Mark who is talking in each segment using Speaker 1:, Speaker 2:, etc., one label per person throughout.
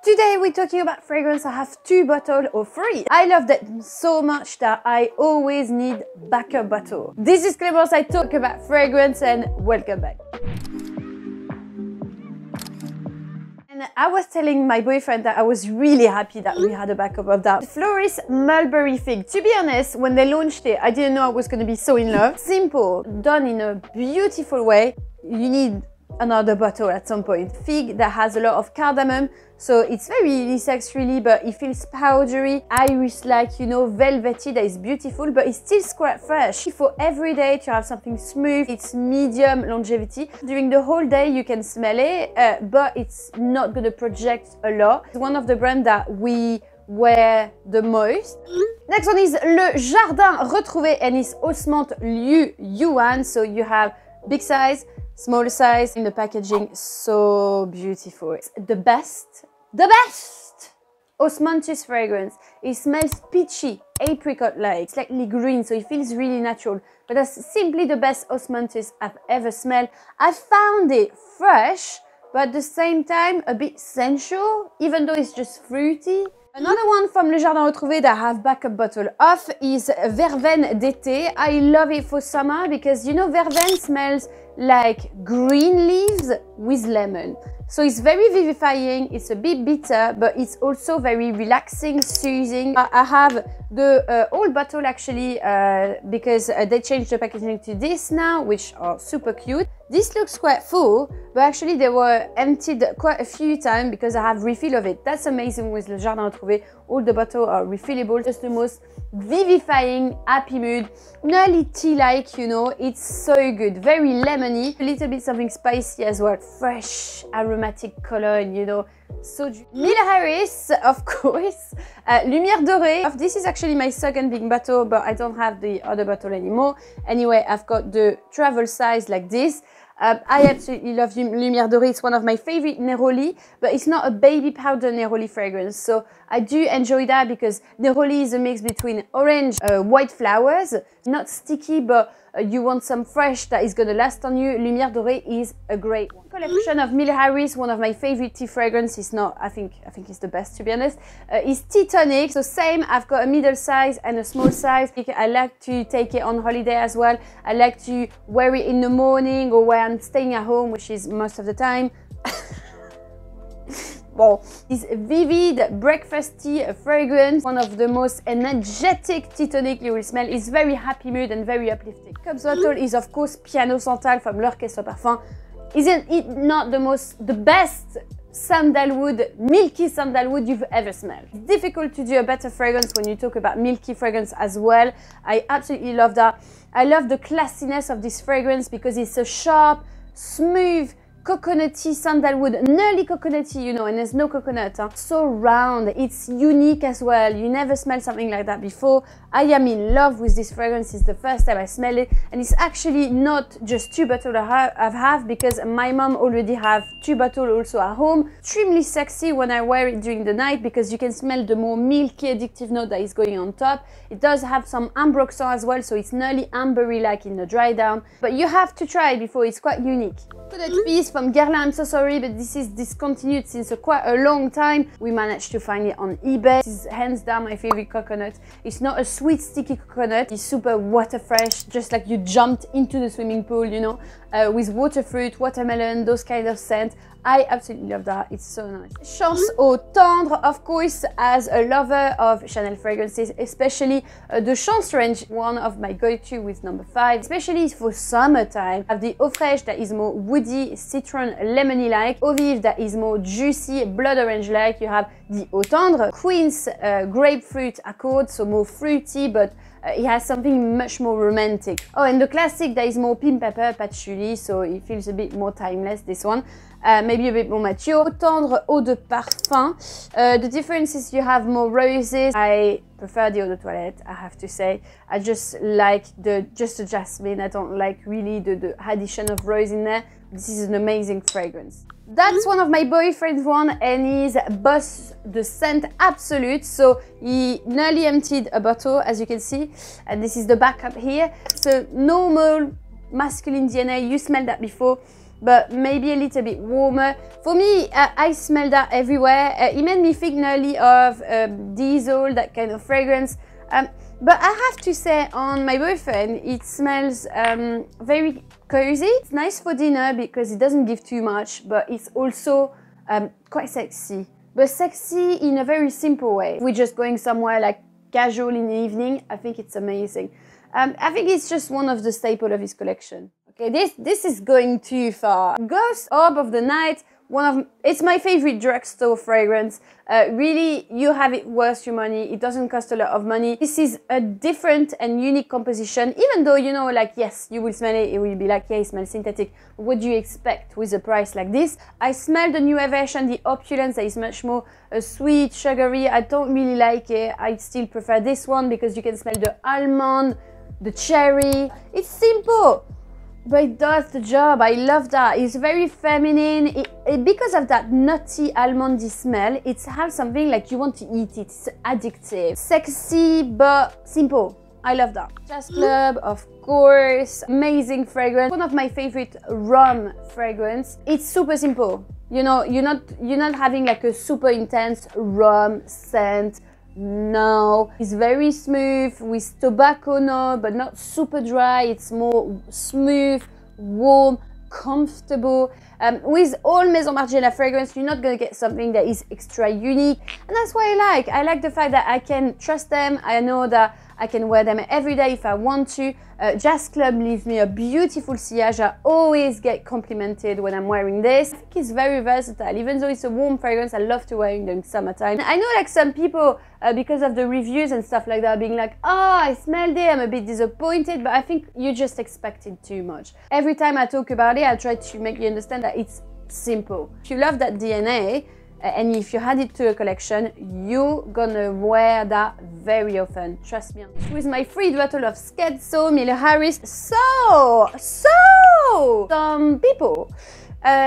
Speaker 1: Today we're talking about fragrance. I have 2 bottles or 3. I love them so much that I always need backup bottle. This is Clemence, I talk about fragrance and welcome back. And I was telling my boyfriend that I was really happy that we had a backup of that. Floris Mulberry Fig. To be honest, when they launched it, I didn't know I was going to be so in love. Simple, done in a beautiful way. You need another bottle at some point. Fig that has a lot of cardamom, so it's very unisex really, but it feels powdery, iris-like, you know, velvety, that is beautiful, but it's still quite fresh. For every day to have something smooth, it's medium longevity. During the whole day you can smell it, but it's not going to project a lot. It's one of the brands that we wear the most. Next one is Le Jardin Retrouve and it's Osmanthe Yuan, so you have big size, small size in the packaging, so beautiful. It's the best Osmanthe's fragrance. It smells peachy, apricot-like, slightly green, so it feels really natural. But that's simply the best Osmanthe's I've ever smelled. I found it fresh, but at the same time a bit sensual, even though it's just fruity. Another one from Le Jardin Retrouve that I have backup bottle of is Verveine d'été. I love it for summer because, you know, verveine smells like green leaves with lemon. So it's very vivifying, it's a bit bitter, but it's also very relaxing, soothing. I have the old bottle actually because they changed the packaging to this now, which are super cute. This looks quite full, but actually they were emptied quite a few times because I have refill of it. That's amazing with Le Jardin Retrouve. All the bottles are refillable. Just the most vivifying, happy mood, nearly tea-like, you know. It's so good, very lemony, a little bit something spicy as well, fresh aromatic cologne, you know. So Harris, of course, Lumiere Doree. This is actually my second big bottle, but I don't have the other bottle anymore. Anyway, I've got the travel size like this. I absolutely love Lumiere Doree. It's one of my favorite neroli, but it's not a baby powder neroli fragrance. So I do enjoy that because neroli is a mix between orange, white flowers, not sticky, but you want some fresh that is going to last on you. Lumiere Doree is a great one. Collection of Harris, one of my favorite tea fragrances. Not, I think it's the best, to be honest. Is Tonique. So same, I've got a middle size and a small size. I like to take it on holiday as well. I like to wear it in the morning or when I'm staying at home, which is most of the time. Well, this vivid breakfasty fragrance, one of the most energetic tea tonic you will smell. It's very happy mood and very uplifting. Cup bottle is of course Piano Santal from l'Orchestre Parfum. Isn't it not the best sandalwood, milky sandalwood you've ever smelled? It's difficult to do a better fragrance when you talk about milky fragrance as well. I absolutely love that. I love the classiness of this fragrance because it's a sharp, smooth, coconutty sandalwood, nearly coconutty, you know, and there's no coconut. So round, it's unique as well. You never smelled something like that before. I am in love with this fragrance. It's the first time I smell it, and it's actually not just 2 bottles I have because my mom already have 2 bottles also at home. Extremely sexy when I wear it during the night because you can smell the more milky addictive note that is going on top. It does have some ambroxan as well, so it's nearly ambery like in the dry down, but you have to try it before. It's quite unique. Fizz from Guerlain. I'm so sorry, but this is discontinued since quite a long time. We managed to find it on eBay. This is hands down my favorite coconut. It's not a sweet sticky coconut. It's super water fresh, just like you jumped into the swimming pool, you know, with water fruit, watermelon, those kind of scents. I absolutely love that. It's so nice. Scherzo Tendre, of course, as a lover of Chanel fragrances, especially the Chance range, one of my go-to with number 5, especially for summertime. I have the Eau Fraîche that is more woody, citron, lemony-like. Eau Vive that is more juicy, blood orange-like. You have the Eau Tendre, Queen's grapefruit accord, so more fruity, but it has something much more romantic. Oh, and the classic that is more pink pepper, patchouli, so it feels a bit more timeless, this one. Maybe a bit more mature. Eau Tendre, eau de parfum. The difference is you have more roses. I prefer the eau de toilette, I have to say. I just like just the jasmine. I don't like really the addition of rose in there. This is an amazing fragrance. That's one of my boyfriend's one, and he's Boss the Scent Absolute. So he nearly emptied a bottle, as you can see, and this is the backup here. So normal masculine DNA, you smelled that before. but maybe a little bit warmer. For me, I smell that everywhere. It made me think nearly of diesel, that kind of fragrance. But I have to say, on my boyfriend, it smells very cozy. It's nice for dinner because it doesn't give too much, but it's also quite sexy. But sexy in a very simple way. We're just going somewhere like casual in the evening. I think it's amazing. I think it's just one of the staples of his collection. Okay, this is going too far. Ghost Orb of the Night. It's my favorite drugstore fragrance. Really, you have it worth your money. It doesn't cost a lot of money. This is a different and unique composition, even though, you know, like, yes, you will smell it, it will be like, yeah, it smells synthetic. What do you expect with a price like this? I smell the newer version, the Opulence, that is much more sweet, sugary. I don't really like it. I still prefer this one because you can smell the almond, the cherry. It's simple, but it does the job. I love that. It's very feminine. Because of that nutty almondy smell, it has something like you want to eat it. It's addictive. Sexy, but simple. I love that. Jazz Club, of course. Amazing fragrance. One of my favorite rum fragrance. It's super simple. You know, you're not having like a super intense rum scent. No, it's very smooth with tobacco note, but not super dry. It's more smooth, warm, comfortable. With all Maison Margiela fragrance, you're not gonna get something that is extra unique, and that's what I like. I like the fact that I can trust them. I know that I can wear them every day if I want to. Jazz Club leaves me a beautiful sillage. I always get complimented when I'm wearing this. I think it's very versatile. Even though it's a warm fragrance, I love to wear it during summertime. I know like some people, because of the reviews and stuff like that, being like, oh, I smelled it, I'm a bit disappointed, but I think you just expected too much. Every time I talk about it, I try to make you understand that it's simple. If you love that DNA, and if you add it to a collection, you're gonna wear that very often. Trust me. With my free bottle of Scherzo, Miller Harris. So some people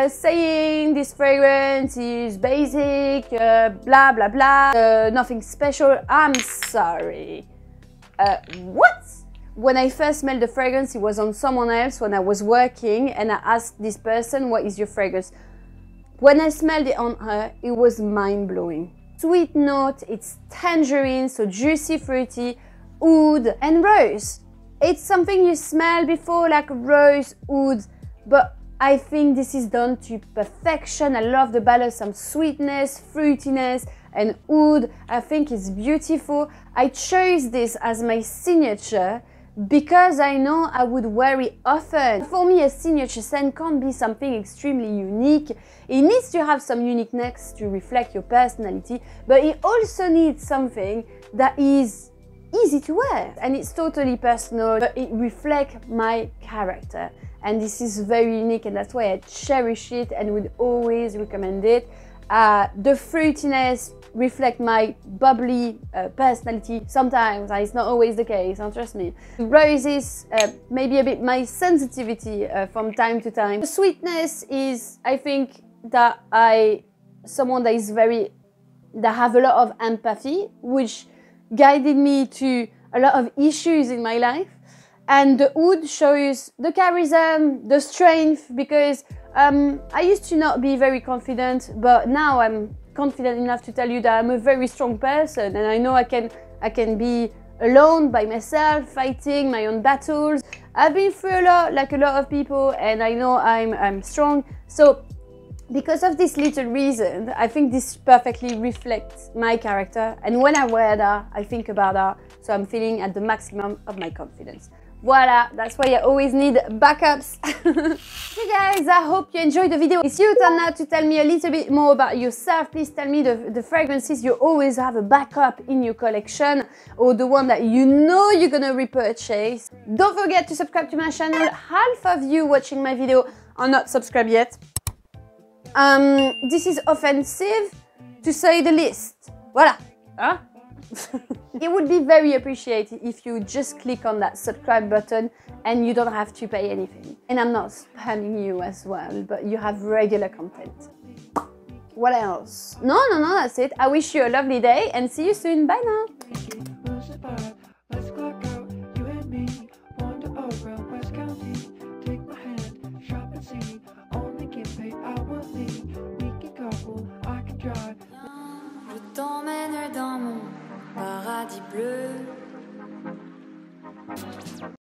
Speaker 1: saying this fragrance is basic, blah blah blah, nothing special. I'm sorry. What? When I first smelled the fragrance, it was on someone else when I was working, and I asked this person, what is your fragrance? When I smelled it on her, it was mind-blowing. Sweet note, it's tangerine, so juicy, fruity, oud, and rose. It's something you smell before, like rose, oud, but I think this is done to perfection. I love the balance, some sweetness, fruitiness, and oud. I think it's beautiful. I chose this as my signature because I know I would wear it often. For me, a signature scent can't be something extremely unique. It needs to have some uniqueness to reflect your personality, but it also needs something that is easy to wear. And it's totally personal, but it reflects my character. And this is very unique, and that's why I cherish it and would always recommend it. The fruitiness reflect my bubbly personality. Sometimes it's not always the case, trust me. Roses, maybe a bit my sensitivity from time to time. The sweetness is, I think, that someone that is that have a lot of empathy, which guided me to a lot of issues in my life. And the oud shows the charisma, the strength, because I used to not be very confident, but now I'm confident enough to tell you that I'm a very strong person, and I know I can be alone by myself, fighting my own battles. I've been through a lot, like a lot of people, and I know I'm strong. So because of this little reason, I think this perfectly reflects my character, and when I wear that, I think about that, so I'm feeling at the maximum of my confidence. Voila, that's why I always need backups. Hey guys, I hope you enjoyed the video. It's your turn now to tell me a little bit more about yourself. Please tell me the fragrances you always have a backup in your collection, or the one that you know you're gonna repurchase. Don't forget to subscribe to my channel. Half of you watching my video are not subscribed yet. This is offensive, to say the least. Voila. Huh? It would be very appreciated if you just click on that subscribe button and you don't have to pay anything. And I'm not spamming you as well, but you have regular content. What else? No, that's it. I wish you a lovely day and see you soon. Bye now.
Speaker 2: dans mon paradis bleu.